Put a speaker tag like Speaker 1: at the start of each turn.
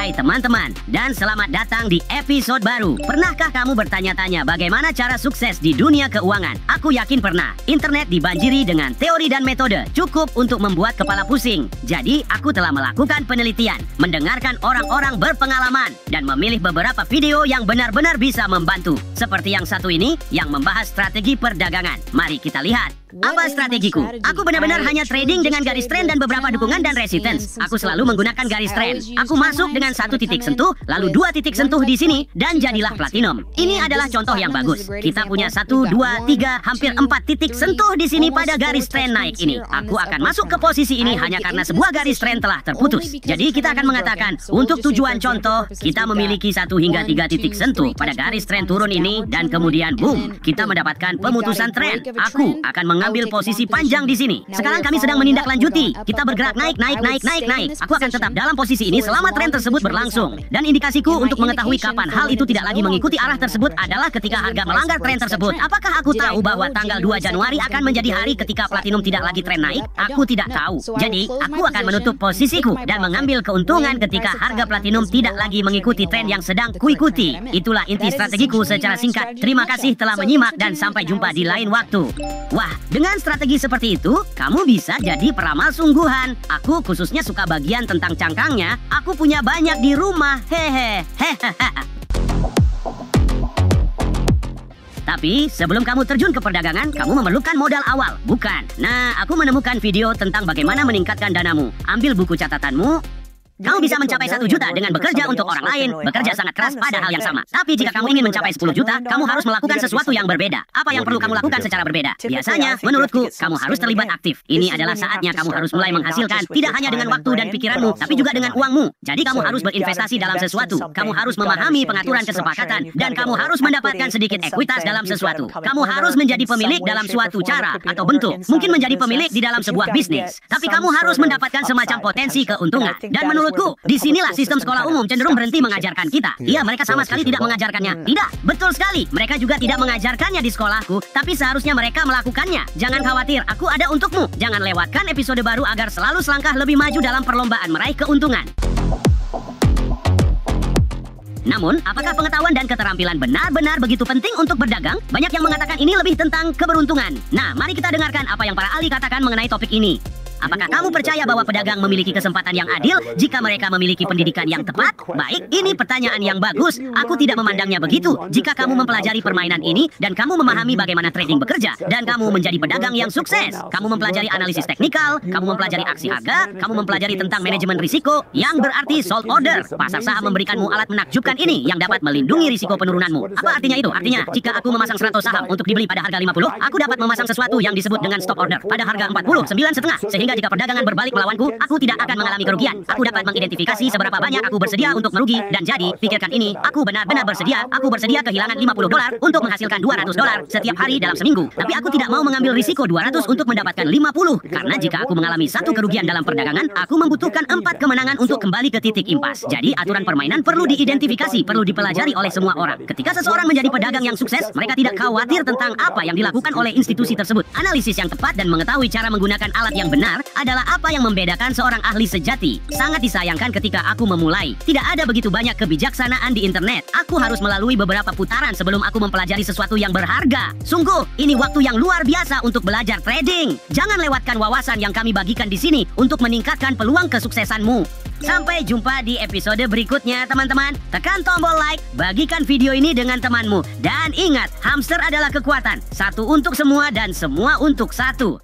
Speaker 1: Hai teman-teman, dan selamat datang di episode baru. Pernahkah kamu bertanya-tanya bagaimana cara sukses di dunia keuangan? Aku yakin pernah. Internet dibanjiri dengan teori dan metode cukup untuk membuat kepala pusing. Jadi, aku telah melakukan penelitian, mendengarkan orang-orang berpengalaman, dan memilih beberapa video yang benar-benar bisa membantu. Seperti yang satu ini, yang membahas strategi perdagangan. Mari kita lihat. Apa strategiku? Aku benar-benar hanya trading dengan garis trend dan beberapa dukungan dan resistance. Aku selalu menggunakan garis trend. Aku masuk dengan satu titik sentuh, lalu dua titik sentuh di sini, dan jadilah platinum. Ini adalah contoh yang bagus. Kita punya 1, 2, 3, hampir 4 titik sentuh di sini pada garis trend naik ini. Aku akan masuk ke posisi ini hanya karena sebuah garis trend telah terputus. Jadi kita akan mengatakan, untuk tujuan contoh, kita memiliki 1 hingga 3 titik sentuh pada garis trend turun ini, dan kemudian boom, kita mendapatkan pemutusan trend. Aku akan mengambil posisi panjang di sini. Sekarang kami sedang menindaklanjuti. Kita bergerak naik. Aku akan tetap dalam posisi ini selama tren tersebut berlangsung. Dan indikasiku untuk mengetahui kapan hal itu tidak lagi mengikuti arah tersebut adalah ketika harga melanggar tren tersebut. Apakah aku tahu bahwa tanggal 2 Januari akan menjadi hari ketika platinum tidak lagi tren naik? Aku tidak tahu. Jadi, aku akan menutup posisiku dan mengambil keuntungan ketika harga platinum tidak lagi mengikuti tren yang sedang kuikuti. Itulah inti strategiku secara singkat. Terima kasih telah menyimak dan sampai jumpa di lain waktu. Wah, dengan strategi seperti itu, kamu bisa jadi peramal sungguhan. Aku khususnya suka bagian tentang cangkangnya. Aku punya banyak di rumah. Tapi, sebelum kamu terjun ke perdagangan, kamu memerlukan modal awal, bukan? Nah, aku menemukan video tentang bagaimana meningkatkan danamu. Ambil buku catatanmu. Kamu bisa mencapai 1 juta dengan bekerja untuk orang lain, bekerja sangat keras pada hal yang sama. Tapi jika kamu ingin mencapai 10 juta, kamu harus melakukan sesuatu yang berbeda. Apa yang perlu kamu lakukan secara berbeda? Biasanya, menurutku, kamu harus terlibat aktif. Ini adalah saatnya kamu harus mulai menghasilkan, tidak hanya dengan waktu dan pikiranmu, tapi juga dengan uangmu. Jadi kamu harus berinvestasi dalam sesuatu. Kamu harus memahami pengaturan kesepakatan, dan kamu harus mendapatkan sedikit ekuitas dalam sesuatu. Kamu harus menjadi pemilik dalam suatu cara atau bentuk. Mungkin menjadi pemilik di dalam sebuah bisnis. Tapi kamu harus mendapatkan semacam potensi keuntungan. Dan menurutku, disinilah sistem sekolah umum cenderung berhenti mengajarkan kita. Iya, mereka sama sekali tidak mengajarkannya. Tidak, betul sekali. Mereka juga tidak mengajarkannya di sekolahku, tapi seharusnya mereka melakukannya. Jangan khawatir, aku ada untukmu. Jangan lewatkan episode baru agar selalu selangkah lebih maju dalam perlombaan meraih keuntungan. Namun, apakah pengetahuan dan keterampilan benar-benar begitu penting untuk berdagang? Banyak yang mengatakan ini lebih tentang keberuntungan. Nah, mari kita dengarkan apa yang para ahli katakan mengenai topik ini. Apakah kamu percaya bahwa pedagang memiliki kesempatan yang adil jika mereka memiliki pendidikan yang tepat? Baik, ini pertanyaan yang bagus. Aku tidak memandangnya begitu. Jika kamu mempelajari permainan ini, dan kamu memahami bagaimana trading bekerja, dan kamu menjadi pedagang yang sukses, kamu mempelajari analisis teknikal, kamu mempelajari aksi harga, kamu mempelajari tentang manajemen risiko, yang berarti sold order. Pasar saham memberikanmu alat menakjubkan ini, yang dapat melindungi risiko penurunanmu. Apa artinya itu? Artinya, jika aku memasang 100 saham untuk dibeli pada harga 50, aku dapat memasang sesuatu yang disebut dengan stop order pada harga 49,5. Sehingga jika perdagangan berbalik melawanku, aku tidak akan mengalami kerugian. Aku dapat mengidentifikasi seberapa banyak aku bersedia untuk merugi. Dan jadi, pikirkan ini, aku benar-benar bersedia. Aku bersedia kehilangan $50 untuk menghasilkan $200 setiap hari dalam seminggu. Tapi aku tidak mau mengambil risiko 200 untuk mendapatkan 50. Karena jika aku mengalami 1 kerugian dalam perdagangan, aku membutuhkan 4 kemenangan untuk kembali ke titik impas. Jadi, aturan permainan perlu diidentifikasi, perlu dipelajari oleh semua orang. Ketika seseorang menjadi pedagang yang sukses, mereka tidak khawatir tentang apa yang dilakukan oleh institusi tersebut. Analisis yang tepat dan mengetahui cara menggunakan alat yang benar adalah apa yang membedakan seorang ahli sejati. Sangat disayangkan ketika aku memulai. Tidak ada begitu banyak kebijaksanaan di internet. Aku harus melalui beberapa putaran sebelum aku mempelajari sesuatu yang berharga. Sungguh, ini waktu yang luar biasa untuk belajar trading. Jangan lewatkan wawasan yang kami bagikan di sini untuk meningkatkan peluang kesuksesanmu. Sampai jumpa di episode berikutnya, teman-teman. Tekan tombol like, bagikan video ini dengan temanmu. Dan ingat, hamster adalah kekuatan. Satu untuk semua dan semua untuk satu.